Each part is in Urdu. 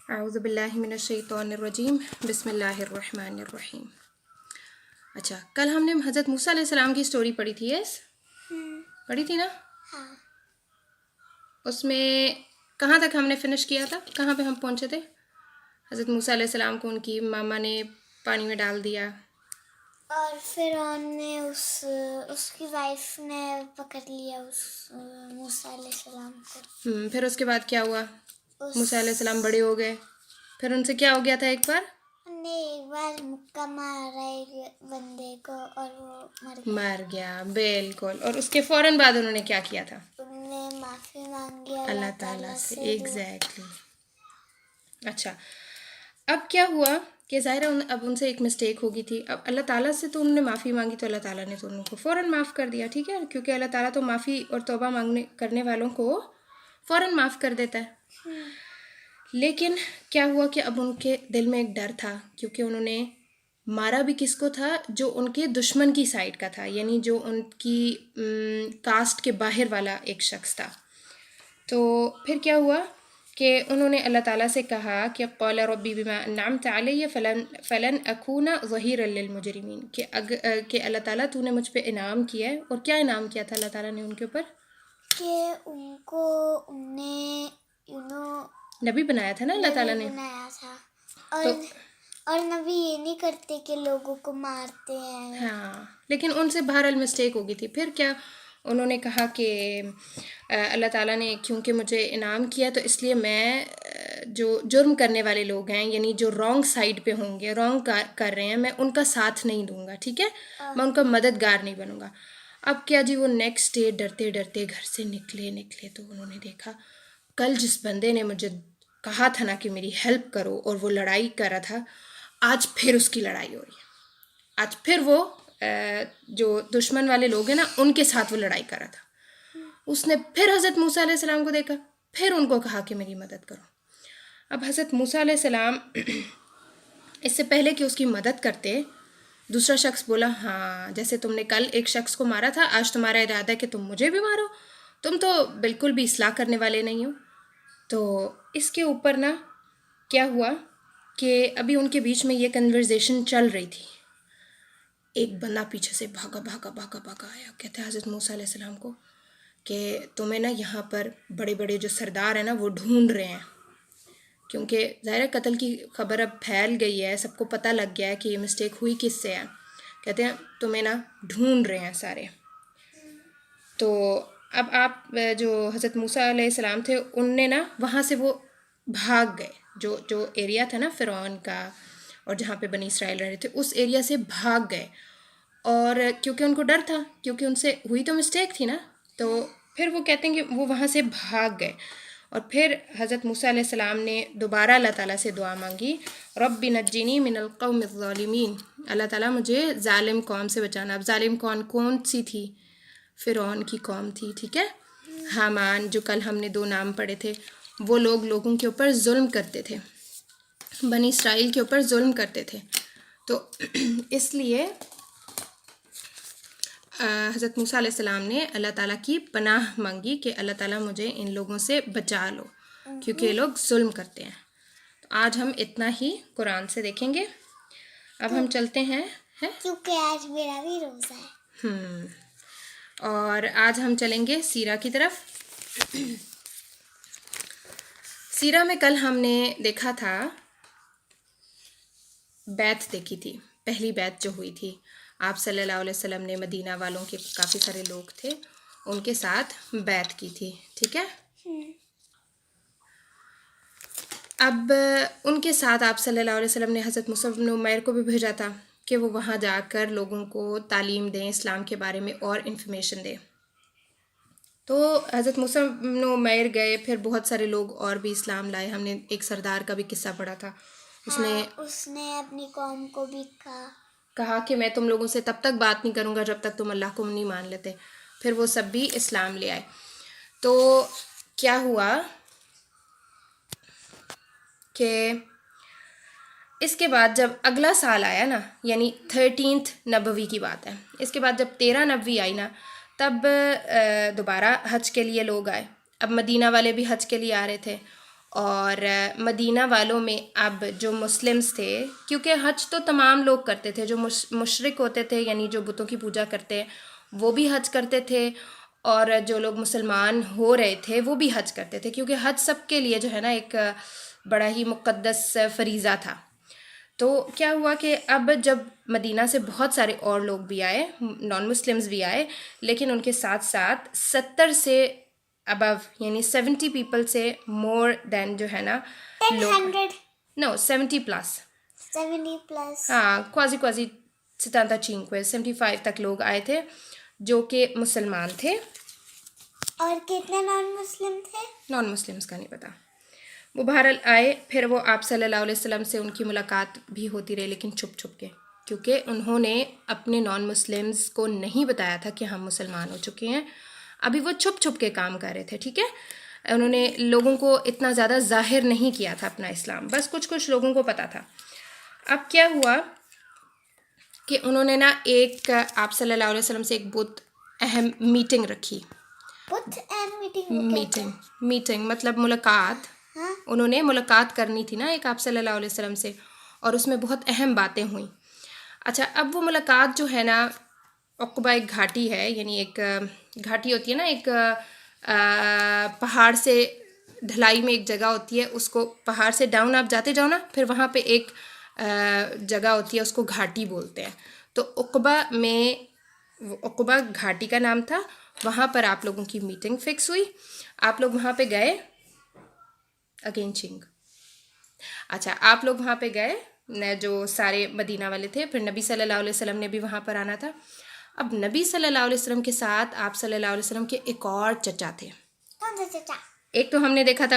اعوذ باللہ من الشیطان الرجیم بسم اللہ الرحمن الرحیم۔ اچھا، کل ہم نے حضرت موسیٰ علیہ السلام کی سٹوری پڑھی تھی، یس پڑھی تھی نا؟ ہاں، اس میں کہاں تک ہم نے فنش کیا تھا؟ کہاں پہ ہم پہنچے تھے؟ حضرت موسیٰ علیہ السلام کو ان کی ماما نے پانی میں ڈال دیا، اور فرعون نے اس کی وائف نے پکڑ لیا اس موسیٰ علیہ السلام کو۔ پھر اس کے بعد کیا ہوا؟ اس موسیٰ علیہ السلام بڑے ہو گئے، پھر ان سے کیا ہو گیا تھا؟ ایک بار نے ایک بار مکہ مارا ایک بندے کو اور وہ مر گیا، بالکل۔ اور اس کے فوراً بعد انہوں نے کیا کیا تھا؟ انہوں نے معافی مانگی اللہ تعالیٰ سے، ایگزیکٹلی۔ اچھا، اب کیا ہوا کہ ظاہر ہے اب ان سے ایک مسٹیک ہو گئی تھی، اب اللہ تعالیٰ سے تو انہوں نے معافی مانگی تو اللہ تعالیٰ نے تو ان کو فوراً معاف کر دیا، ٹھیک ہے، کیونکہ اللہ تعالیٰ تو معافی اور توبہ کرنے والوں کو فوراً معاف کر دیتا ہے۔ لیکن کیا ہوا کہ اب ان کے دل میں ایک ڈر تھا، کیونکہ انہوں نے مارا بھی کس کو تھا؟ جو ان کے دشمن کی سائڈ کا تھا، یعنی جو ان کی کاسٹ کے باہر والا ایک شخص تھا۔ تو پھر کیا ہوا کہ انہوں نے اللہ تعالیٰ سے کہا کہ قال ربی بما انعمت علی فلن اکون ظہیرا للمجرمین، کہ اللہ تعالیٰ تو نے مجھ پہ انعام کیا ہے۔ اور کیا انعام کیا تھا اللہ تعالیٰ نے ان کے اوپر؟ کہ ان کو انہیں نبی بنایا تھا نا اللہ تعالیٰ نے، بنایا تھا، تو اور نبی یہ نہیں کرتے کہ لوگوں کو مارتے ہیں۔ ہاں، لیکن ان سے بہرحال مسٹیک ہو گئی تھی۔ پھر کیا انہوں نے کہا کہ اللہ تعالیٰ نے کیونکہ مجھے انعام کیا تو اس لیے میں جو جرم کرنے والے لوگ ہیں، یعنی جو رانگ سائڈ پہ ہوں گے، رانگ کر رہے ہیں، میں ان کا ساتھ نہیں دوں گا، ٹھیک ہے، میں ان کا مددگار نہیں بنوں گا۔ اب کیا جی، وہ نیکسٹ ڈے ڈرتے ڈرتے گھر سے نکلے تو انہوں نے دیکھا کل جس بندے نے مجھے کہا تھا نا کہ میری ہیلپ کرو اور وہ لڑائی کر رہا تھا، آج پھر اس کی لڑائی ہو رہی ہے، آج پھر وہ جو دشمن والے لوگ ہیں نا ان کے ساتھ وہ لڑائی کر رہا تھا۔ اس نے پھر حضرت موسیٰ علیہ السلام کو دیکھا، پھر ان کو کہا کہ میری مدد کرو۔ اب حضرت موسیٰ علیہ السلام اس سے پہلے کہ اس کی مدد کرتے، دوسرا شخص بولا ہاں جیسے تم نے کل ایک شخص کو مارا تھا، آج تمہارا ارادہ ہے کہ تم مجھے بھی مارو، تم تو بالکل بھی اصلاح کرنے والے نہیں ہو۔ تو اس کے اوپر نا کیا ہوا کہ ابھی ان کے بیچ میں یہ کنورزیشن چل رہی تھی، ایک بندہ پیچھے سے بھاگا آیا، کہتے ہیں حضرت موسیٰ علیہ السلام کو کہ تمہیں نا یہاں پر بڑے بڑے جو سردار ہیں نا وہ ڈھونڈ رہے ہیں، کیونکہ ظاہر قتل کی خبر اب پھیل گئی ہے، سب کو پتہ لگ گیا ہے کہ یہ مسٹیک ہوئی کس سے ہے۔ کہتے ہیں تمہیں نا ڈھونڈ رہے ہیں سارے۔ تو اب آپ جو حضرت موسیٰ علیہ السلام تھے ان نے نا وہاں سے وہ بھاگ گئے، جو ایریا تھا نا فرعون کا اور جہاں پہ بنی اسرائیل رہ رہے تھے اس ایریا سے بھاگ گئے، اور کیونکہ ان کو ڈر تھا، کیونکہ ان سے ہوئی تو مسٹیک تھی نا، تو پھر وہ کہتے ہیں کہ وہ وہاں سے بھاگ گئے۔ اور پھر حضرت موسیٰ علیہ السلام نے دوبارہ اللہ تعالیٰ سے دعا مانگی، رب نجنی من القوم الظالمین، اللہ تعالیٰ مجھے ظالم قوم سے بچانا۔ اب ظالم کون سی تھی؟ فرعون کی قوم تھی، ٹھیک ہے، حامان، جو کل ہم نے 2 نام پڑھے تھے، وہ لوگوں کے اوپر ظلم کرتے تھے، بنی اسرائیل کے اوپر ظلم کرتے تھے۔ تو اس لیے حضرت موسیٰ علیہ السلام نے اللہ تعالیٰ کی پناہ مانگی کہ اللہ تعالیٰ مجھے ان لوگوں سے بچا لو کیونکہ یہ لوگ ظلم کرتے ہیں۔ تو آج ہم اتنا ہی قرآن سے دیکھیں گے۔ اب ہم چلتے ہیں کیونکہ آج میرا بھی روزہ ہے، اور آج ہم چلیں گے سیرہ کی طرف۔ سیرہ میں کل ہم نے دیکھا تھا، بیعت دیکھی تھی، پہلی بیعت جو ہوئی تھی، آپ صلی اللہ علیہ وسلم نے مدینہ والوں کے کافی سارے لوگ تھے ان کے ساتھ بیعت کی تھی، ٹھیک ہے۔ اب ان کے ساتھ آپ صلی اللہ علیہ وسلم نے حضرت مصعب بن عمیر کو بھی بھیجا تھا کہ وہ وہاں جا کر لوگوں کو تعلیم دیں، اسلام کے بارے میں اور انفارمیشن دیں۔ تو حضرت مصعب بن عمیر گئے، پھر بہت سارے لوگ اور بھی اسلام لائے۔ ہم نے ایک سردار کا بھی قصہ پڑھا تھا، اس نے اپنی قوم کو بھی کہا کہ میں تم لوگوں سے تب تک بات نہیں کروں گا جب تک تم اللہ کو نہیں مان لیتے، پھر وہ سب بھی اسلام لے آئے۔ تو کیا ہوا کہ اس کے بعد جب اگلا سال آیا نا، یعنی 13 نبوی کی بات ہے، اس کے بعد جب 13 نبوی آئی نا، تب دوبارہ حج کے لیے لوگ آئے۔ اب مدینہ والے بھی حج کے لیے آ رہے تھے، اور مدینہ والوں میں اب جو مسلمز تھے، کیونکہ حج تو تمام لوگ کرتے تھے، جو مشرک ہوتے تھے یعنی جو بتوں کی پوجا کرتے ہیں وہ بھی حج کرتے تھے، اور جو لوگ مسلمان ہو رہے تھے وہ بھی حج کرتے تھے، کیونکہ حج سب کے لیے جو ہے نا ایک بڑا ہی مقدس فریضہ تھا۔ تو کیا ہوا کہ اب جب مدینہ سے بہت سارے اور لوگ بھی آئے، نان مسلمز بھی آئے، لیکن ان کے ساتھ ساتھ 70 سے ابو یعنی 70 پیپل سے مور دین جو ہے نا لوگ، 100 نو 70 پلس، 70 plus. ہاں quasi 75 75 تک لوگ آئے تھے جو کہ مسلمان تھے۔ اور کتنے نان مسلم تھے؟ نان مسلمس کا نہیں پتہ، وہ بہرحال آئے، پھر وہ آپ صلی اللہ علیہ وسلم سے ان کی ملاقات بھی ہوتی رہی، لیکن چھپ چھپ کے، کیونکہ انہوں نے اپنے نان مسلمس کو نہیں بتایا تھا کہ ہم مسلمان ہو چکے ہیں، ابھی وہ چھپ چھپ کے کام کر رہے تھے، ٹھیک ہے، انہوں نے لوگوں کو اتنا زیادہ ظاہر نہیں کیا تھا اپنا اسلام، بس کچھ لوگوں کو پتہ تھا۔ اب کیا ہوا کہ انہوں نے نا ایک آپ صلی اللہ علیہ وسلم سے ایک بہت اہم میٹنگ رکھی، بہت اہم میٹنگ میٹنگ مطلب ملاقات، ہاں انہوں نے ملاقات کرنی تھی نا ایک آپ صلی اللہ علیہ وسلم سے، اور اس میں بہت اہم باتیں ہوئیں۔ اچھا، اب وہ ملاقات جو ہے نا، عقبہ ایک گھاٹی ہے، یعنی ایک گھاٹی ہوتی ہے نا، ایک پہاڑ سے ڈھلائی میں ایک جگہ ہوتی ہے، اس کو پہاڑ سے ڈاؤن آپ جاتے جاؤ نا، پھر وہاں پہ ایک جگہ ہوتی ہے، اس کو گھاٹی بولتے ہیں۔ تو عقبہ میں، عقبہ گھاٹی کا نام تھا، وہاں پر آپ لوگوں کی میٹنگ فکس ہوئی، آپ لوگ وہاں پہ گئے، اگین چنگ، اچھا آپ لوگ وہاں پہ گئے جو سارے مدینہ والے تھے، پھر نبی صلی اللہ علیہ وسلم نے بھی وہاں پر آنا تھا۔ اب نبی صلی اللہ علیہ وسلم کے ساتھ آپ صلی اللہ علیہ وسلم کے ایک اور چچا تھے، کون سا چچا؟ ایک تو ہم نے دیکھا تھا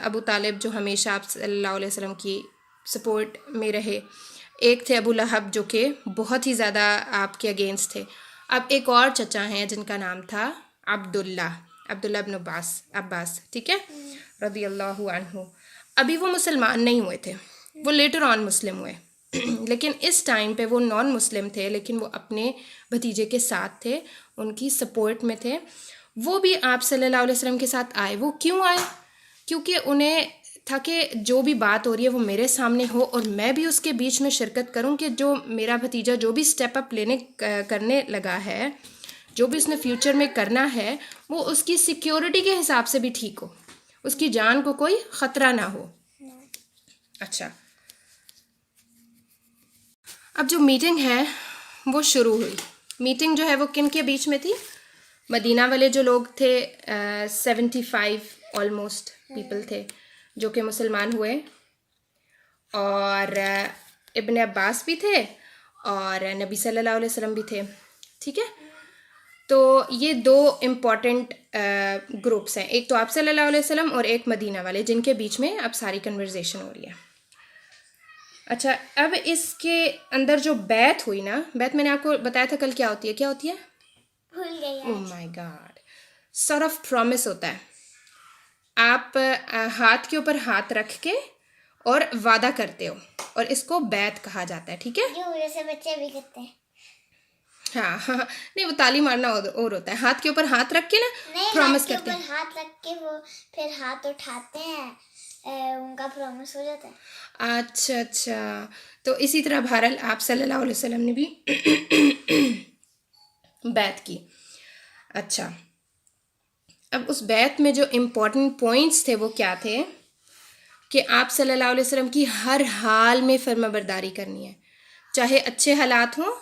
ابو طالب جو ہمیشہ آپ صلی اللہ علیہ وسلم کی سپورٹ میں رہے، ایک تھے ابو لہب جو کہ بہت ہی زیادہ آپ کے اگینسٹ تھے، اب ایک اور چچا ہیں جن کا نام تھا عبداللہ ابن عباس، ٹھیک ہے، رضی اللہ عنہ۔ ابھی وہ مسلمان نہیں ہوئے تھے، وہ لیٹر آن مسلم ہوئے، لیکن اس ٹائم پہ وہ نان مسلم تھے، لیکن وہ اپنے بھتیجے کے ساتھ تھے، ان کی سپورٹ میں تھے، وہ بھی آپ صلی اللہ علیہ وسلم کے ساتھ آئے۔ وہ کیوں آئے؟ کیونکہ انہیں تھا کہ جو بھی بات ہو رہی ہے وہ میرے سامنے ہو اور میں بھی اس کے بیچ میں شرکت کروں، کہ جو میرا بھتیجا جو بھی سٹیپ اپ کرنے لگا ہے، جو بھی اس نے فیوچر میں کرنا ہے، وہ اس کی سیکیورٹی کے حساب سے بھی ٹھیک ہو، اس کی جان کو کوئی خطرہ نہ ہو۔ اچھا، اب جو میٹنگ ہے وہ شروع ہوئی۔ میٹنگ جو ہے وہ کن کے بیچ میں تھی؟ مدینہ والے جو لوگ تھے 75 آلموسٹ پیپل تھے جو کہ مسلمان ہوئے، اور ابن عباس بھی تھے، اور نبی صلی اللہ علیہ وسلم بھی تھے، ٹھیک ہے۔ تو یہ دو امپورٹنٹ گروپس ہیں، ایک تو آپ صلی اللہ علیہ وسلم اور ایک مدینہ والے، جن کے بیچ میں اب ساری کنورزیشن ہو رہی ہے۔ اچھا، اب اس کے اندر جو بیعت ہوئی نا، بیعت میں نے آپ کو بتایا تھا کل کیا ہوتی ہے؟ بھول گئی او مائی گاڈ، سارٹ آف پرومس ہوتا ہے، آپ ہاتھ کے اوپر ہاتھ رکھ کے اور وعدہ کرتے ہو، اور اس کو بیعت کہا جاتا ہے، ٹھیک ہے۔ جو جیسے بچے بھی کرتے ہیں، ہاں نہیں، وہ تالی مارنا اور ہوتا ہے، ہاتھ کے اوپر ہاتھ رکھ کے نا نہیں، پرومس ہاتھ کے کرتے اوپر ہیں۔ ہاتھ رکھ کے وہ پھر ہاتھ اٹھاتے ہیں، ان کا پرومس ہو جاتا ہے۔ اچھا، تو اسی طرح بہرحال آپ صلی اللہ علیہ وسلم نے بھی بیعت کی۔ اچھا، اب اس بیعت میں جو امپورٹنٹ پوائنٹس تھے وہ کیا تھے کہ آپ صلی اللہ علیہ وسلم کی ہر حال میں فرما برداری کرنی ہے، چاہے اچھے حالات ہوں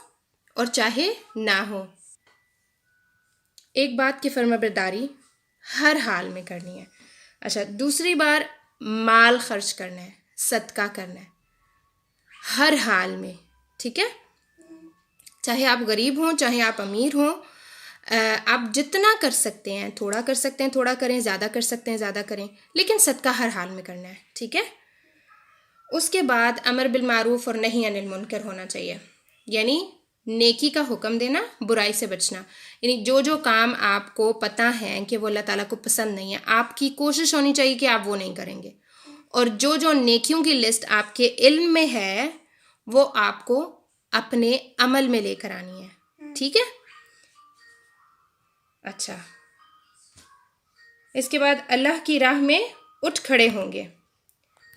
اور چاہے نہ ہوں، ایک بات کی فرما برداری ہر حال میں کرنی ہے۔ اچھا، دوسری بار مال خرچ کرنا ہے، صدقہ کرنا ہے ہر حال میں، ٹھیک ہے، چاہے آپ غریب ہوں چاہے آپ امیر ہوں، آپ جتنا کر سکتے ہیں تھوڑا کر سکتے ہیں تھوڑا کریں، زیادہ کر سکتے ہیں زیادہ کریں، لیکن صدقہ ہر حال میں کرنا ہے، ٹھیک ہے۔ اس کے بعد امر بالمعروف اور نہی عن المنکر ہونا چاہیے، یعنی نیکی کا حکم دینا، برائی سے بچنا، یعنی جو کام آپ کو پتہ ہے کہ وہ اللہ تعالیٰ کو پسند نہیں ہے، آپ کی کوشش ہونی چاہیے کہ آپ وہ نہیں کریں گے، اور جو نیکیوں کی لسٹ آپ کے علم میں ہے وہ آپ کو اپنے عمل میں لے کر آنی ہے، ٹھیک ہے۔ اچھا، اس کے بعد اللہ کی راہ میں اٹھ کھڑے ہوں گے،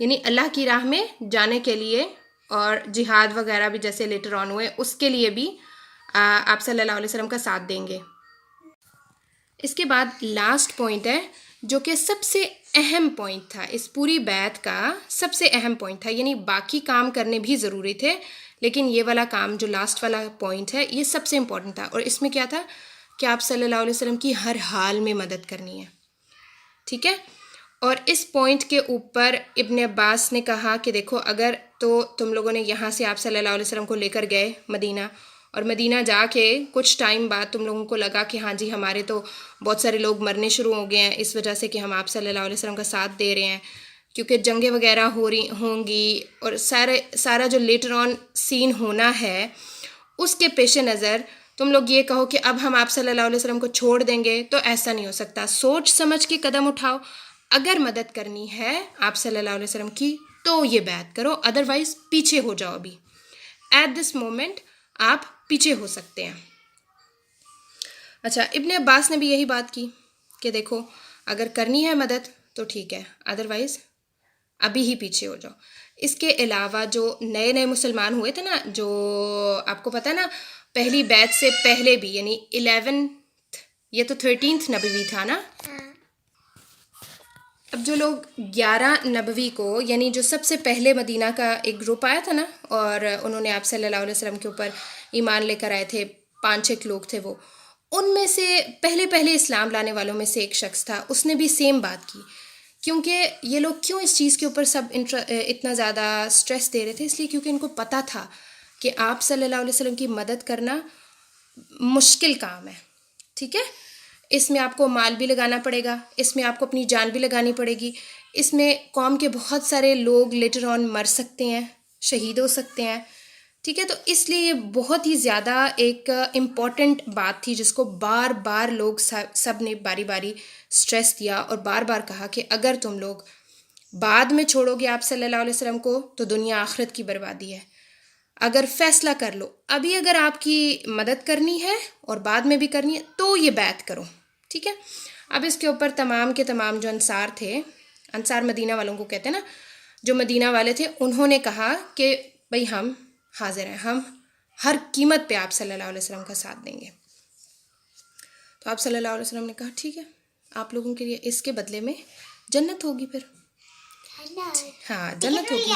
یعنی اللہ کی راہ میں جانے کے لیے اور جہاد وغیرہ بھی جیسے لیٹر آن ہوئے اس کے لیے بھی آپ صلی اللہ علیہ وسلم کا ساتھ دیں گے۔ اس کے بعد لاسٹ پوائنٹ ہے جو کہ سب سے اہم پوائنٹ تھا، اس پوری بیعت کا سب سے اہم پوائنٹ تھا، یعنی باقی کام کرنے بھی ضروری تھے لیکن یہ والا کام جو لاسٹ والا پوائنٹ ہے یہ سب سے امپورٹنٹ تھا، اور اس میں کیا تھا کہ آپ صلی اللہ علیہ وسلم کی ہر حال میں مدد کرنی ہے، ٹھیک ہے۔ اور اس پوائنٹ کے اوپر ابن عباس نے کہا کہ دیکھو اگر تو تم لوگوں نے یہاں سے آپ صلی اللہ علیہ وسلم کو لے کر گئے مدینہ، اور مدینہ جا کے کچھ ٹائم بعد تم لوگوں کو لگا کہ ہاں جی ہمارے تو بہت سارے لوگ مرنے شروع ہو گئے ہیں اس وجہ سے کہ ہم آپ صلی اللہ علیہ وسلم کا ساتھ دے رہے ہیں، کیونکہ جنگیں وغیرہ ہوں گی اور سارا جو لیٹر آن سین ہونا ہے اس کے پیش نظر تم لوگ یہ کہو کہ اب ہم آپ صلی اللہ علیہ وسلم کو چھوڑ دیں گے، تو ایسا نہیں ہو سکتا، سوچ سمجھ کے قدم اٹھاؤ، اگر مدد کرنی ہے آپ صلی اللہ علیہ وسلم کی تو یہ بیعت کرو، ادروائز پیچھے ہو جاؤ، ابھی ایٹ دس مومنٹ آپ پیچھے ہو سکتے ہیں۔ اچھا، ابن عباس نے بھی یہی بات کی کہ دیکھو اگر کرنی ہے مدد تو ٹھیک ہے، ادروائز ابھی ہی پیچھے ہو جاؤ۔ اس کے علاوہ جو نئے مسلمان ہوئے تھے نا، جو آپ کو پتہ ہے نا پہلی بیعت سے پہلے بھی، یعنی 11 یہ تو 13 نبوی تھا نا، اب جو لوگ 11 نبوی کو، یعنی جو سب سے پہلے مدینہ کا ایک گروپ آیا تھا نا اور انہوں نے آپ صلی اللہ علیہ وسلم کے اوپر ایمان لے کر آئے تھے، 5-6 لوگ تھے وہ، ان میں سے پہلے اسلام لانے والوں میں سے ایک شخص تھا، اس نے بھی سیم بات کی، کیونکہ یہ لوگ کیوں اس چیز کے اوپر سب اتنا زیادہ سٹریس دے رہے تھے، اس لیے کیونکہ ان کو پتہ تھا کہ آپ صلی اللہ علیہ وسلم کی مدد کرنا مشکل کام ہے، ٹھیک ہے، اس میں آپ کو مال بھی لگانا پڑے گا، اس میں آپ کو اپنی جان بھی لگانی پڑے گی، اس میں قوم کے بہت سارے لوگ لیٹر آن مر سکتے ہیں، شہید ہو سکتے ہیں، ٹھیک ہے، تو اس لیے یہ بہت ہی زیادہ ایک امپورٹنٹ بات تھی جس کو بار بار لوگ سب نے باری باری سٹریس دیا اور بار بار کہا کہ اگر تم لوگ بعد میں چھوڑو گے آپ صلی اللہ علیہ وسلم کو تو دنیا آخرت کی بربادی ہے، اگر فیصلہ کر لو ابھی اگر آپ کی مدد کرنی ہے اور بعد میں بھی کرنی ہے تو یہ بیعت کرو، ٹھیک ہے۔ اب اس کے اوپر تمام کے تمام جو انصار تھے، انصار مدینہ والوں کو کہتے ہیں نا، جو مدینہ والے تھے انہوں نے کہا کہ بھئی ہم حاضر ہیں، ہم ہر قیمت پہ آپ صلی اللہ علیہ وسلم کا ساتھ دیں گے۔ تو آپ صلی اللہ علیہ وسلم نے کہا ٹھیک ہے، آپ لوگوں کے لیے اس کے بدلے میں جنت ہوگی، پھر ہاں جنت ہوگی،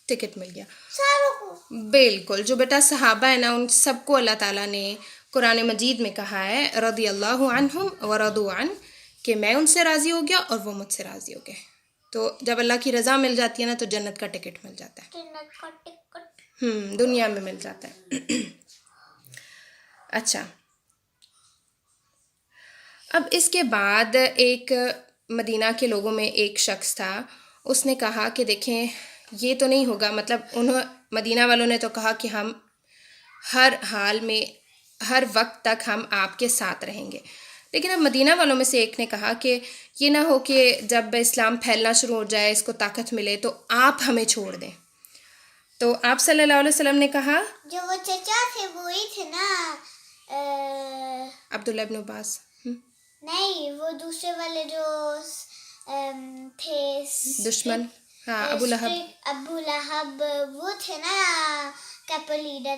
ٹکٹ مل گیا بالکل۔ جو بیٹا صحابہ ہے نا ان سب کو اللہ تعالیٰ نے قرآن مجید میں کہا ہے رضی اللہ عنہم ورضوا عنہ، کہ میں ان سے راضی ہو گیا اور وہ مجھ سے راضی ہو گئے، تو جب اللہ کی رضا مل جاتی ہے نا تو جنت کا ٹکٹ مل جاتا ہے، دنیا میں مل جاتا ہے۔ اچھا، اب اس کے بعد ایک مدینہ کے لوگوں میں ایک شخص تھا، اس نے کہا کہ دیکھیں یہ تو نہیں ہوگا، مطلب مدینہ والوں نے تو کہا کہ ہم ہر حال میں ہر وقت تک ہم آپ کے ساتھ رہیں گے، لیکن اب مدینہ والوں میں سے ایک نے کہا کہ یہ نہ ہو کہ جب اسلام پھیلنا شروع ہو جائے، اس کو طاقت ملے تو آپ ہمیں چھوڑ دیں، تو آپ صلی اللہ علیہ وسلم نے کہا، جو وہ چچا تھے وہی تھے نا، عبداللہ ابن عباس، نہیں وہ دوسرے والے جو تھے دشمن، ہاں ابو لہب وہ تھے نا کیپل لیڈر،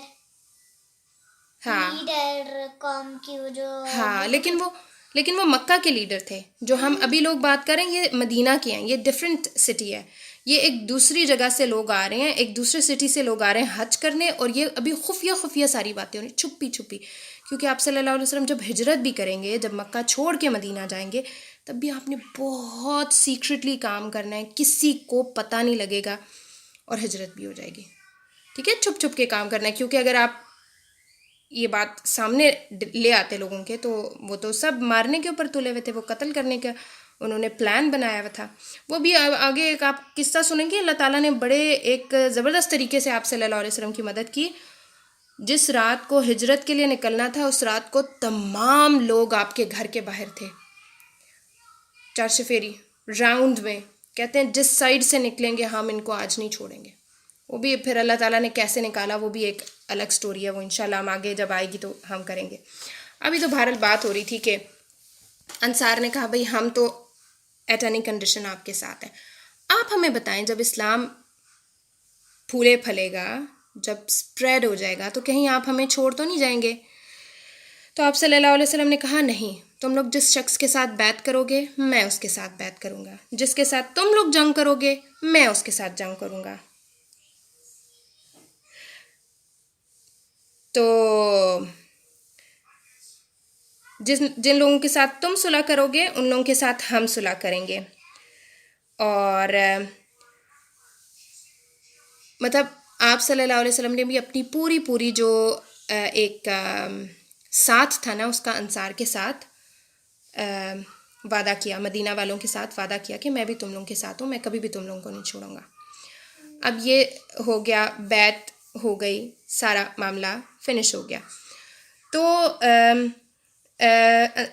ہاں لیڈر قوم کی، وہ جو ہاں، لیکن وہ مکہ کے لیڈر تھے، جو ہم ابھی لوگ بات کریں یہ مدینہ کے ہیں، یہ ڈیفرنٹ سٹی ہے، یہ ایک دوسری جگہ سے لوگ آ رہے ہیں، ایک دوسرے سٹی سے لوگ آ رہے ہیں حج کرنے، اور یہ ابھی خفیہ ساری باتیں ہو رہی، چھپی کیونکہ آپ صلی اللہ علیہ وسلم جب ہجرت بھی کریں گے، جب مکہ چھوڑ کے مدینہ جائیں گے تب بھی آپ نے بہت سیکرٹلی کام کرنا ہے، کسی کو پتہ نہیں لگے گا، اور ہجرت بھی ہو جائے گی، ٹھیک ہے، چھپ کے کام کرنا ہے، کیونکہ اگر آپ یہ بات سامنے لے آتے لوگوں کے تو وہ تو سب مارنے کے اوپر تلے ہوئے تھے، وہ قتل کرنے کا انہوں نے پلان بنایا ہوا تھا۔ وہ بھی آگے ایک آپ قصہ سنیں گے، اللہ تعالیٰ نے بڑے ایک زبردست طریقے سے آپ صلی اللہ علیہ وسلم کی مدد کی، جس رات کو ہجرت کے لیے نکلنا تھا اس رات کو تمام لوگ آپ کے گھر کے باہر تھے، چارچفیری راؤنڈ میں، کہتے ہیں جس سائڈ سے نکلیں گے ہم ان کو آج نہیں چھوڑیں گے، وہ بھی پھر اللہ تعالیٰ نے کیسے نکالا وہ بھی ایک الگ سٹوری ہے، وہ انشاءاللہ ہم آگے جب آئے گی تو ہم کریں گے۔ ابھی تو بہرحال بات ہو رہی تھی کہ انصار نے کہا بھئی ہم تو ایٹ اینی کنڈیشن آپ کے ساتھ ہے. آپ ہمیں بتائیں جب اسلام پھولے پھلے گا, جب اسپریڈ ہو جائے گا, تو کہیں آپ ہمیں چھوڑ تو نہیں جائیں گے؟ تو آپ صلی اللہ علیہ وسلم نے کہا نہیں, تم لوگ جس شخص کے ساتھ بیعت کرو گے میں اس کے ساتھ بیعت کروں گا, جس کے ساتھ تم لوگ جنگ کرو گے میں اس کے ساتھ جنگ کروں گا. تو جن لوگوں کے ساتھ تم صلح کرو گے ان لوگوں کے ساتھ ہم صلح کریں گے. اور مطلب آپ صلی اللہ علیہ وسلم نے بھی اپنی پوری جو ایک ساتھ تھا نا اس کا انصار کے ساتھ وعدہ کیا, مدینہ والوں کے ساتھ وعدہ کیا کہ میں بھی تم لوگوں کے ساتھ ہوں, میں کبھی بھی تم لوگوں کو نہیں چھوڑوں گا. اب یہ ہو گیا, بیعت ہو گئی, سارا معاملہ فنش ہو گیا. تو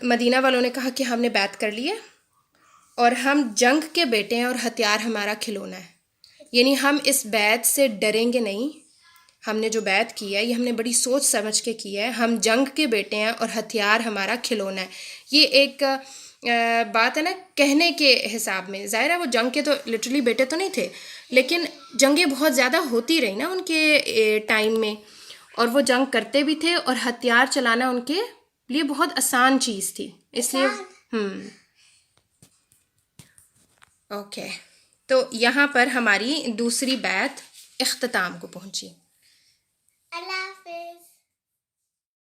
مدینہ والوں نے کہا کہ ہم نے بیعت کر لی ہے اور ہم جنگ کے بیٹے ہیں اور ہتھیار ہمارا کھلونا ہے, یعنی ہم اس بیعت سے ڈریں گے نہیں. ہم نے جو بیعت کی ہے یہ ہم نے بڑی سوچ سمجھ کے کی ہے, ہم جنگ کے بیٹے ہیں اور ہتھیار ہمارا کھلونا ہے. یہ ایک بات ہے نا کہنے کے حساب میں, ظاہر ہے وہ جنگ کے تو لٹرلی بیٹے تو نہیں تھے, لیکن جنگیں بہت زیادہ ہوتی رہی نا ان کے ٹائم میں, اور وہ جنگ کرتے بھی تھے, اور ہتھیار چلانا ان کے لیے بہت آسان چیز تھی, اس لیے اوکے. تو یہاں پر ہماری دوسری بیعت اختتام کو پہنچی.